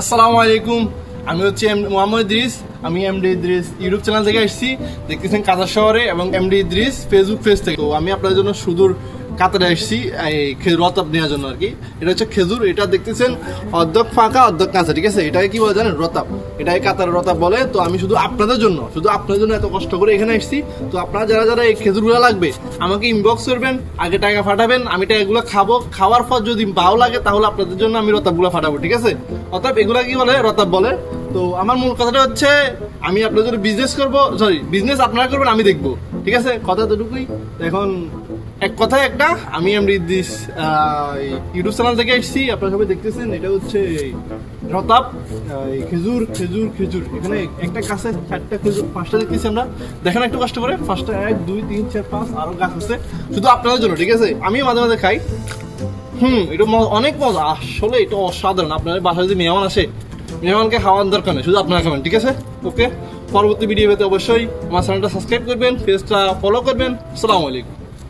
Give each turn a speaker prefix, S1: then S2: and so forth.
S1: আসসালামু আলাইকুম। আমি হচ্ছে মোহাম্মদ ইদ্রিস। আমি এমডি ইদ্রিস ইউটিউব চ্যানেল থেকে আসছি, দেখতেছেন কাতার শহরে, এবং এমডি ইদ্রিস ফেসবুক পেজ থেকে। তো আমি আপনাদের জন্য সুদূর কাতারে আসছি এই রতাব নেওয়ার জন্য আর কি। এটা হচ্ছে খেজুর, এটা দেখতেছেন অর্ধেক ফাঁকা অর্ধেক কাঁচা, ঠিক আছে? এটাকে কি বলে জানেন? রতাব। এটাকে কাতারের রতাব বলে। তো আমি শুধু আপনাদের জন্য এত কষ্ট করে এখানে আসছি। তো আপনারা যারা যারা এই খেজুরগুলো লাগবে আমাকে ইনবক্স করবেন, আগে টাকা পাঠাবেন, আমি টাকাগুলো খাবো। খাওয়ার পর যদি ভালো লাগে তাহলে আপনাদের জন্য আমি রতাবগুলো পাঠাবো, ঠিক আছে? অর্থাৎ এগুলা কি বলে? রতাব বলে। তো আমার মূল কথাটা হচ্ছে আমি আপনাদের জন্য বিজনেস আপনারা করবেন, আমি দেখবো, ঠিক আছে? কথা দুটুকুই। এখন এক কথায় একটা, আমি এমডি ইদ্রিস ইউটিউব চ্যানেল থেকে এসেছি, আপনারা সবাই দেখতেছেন। এটা হচ্ছে রতাব, খেজুর খেজুর খেজুর। এখানে একটা গাছে 4টা খেজুর, 5টা দেখতেছি আমরা। দেখেন একটু কষ্ট করে, 5টা 1 2 3 4 5 আরো গাছ আছে শুধু আপনাদের জন্য, ঠিক আছে? আমি মাঝে মাঝে খাই। এটা অনেক মজা আসলে, এটা অসাধারণ। আপনাদের বাসায় যদি মেহমান আসে, মেহমানকে খাওয়ার দরকার নেই, শুধু আপনারা খাবেন, ঠিক আছে? ওকে, পরবর্তী ভিডিও পেতে অবশ্যই আমার চ্যানেলটা সাবস্ক্রাইব করবেন, পেজটা ফলো করবেন। আসসালামু আলাইকুম।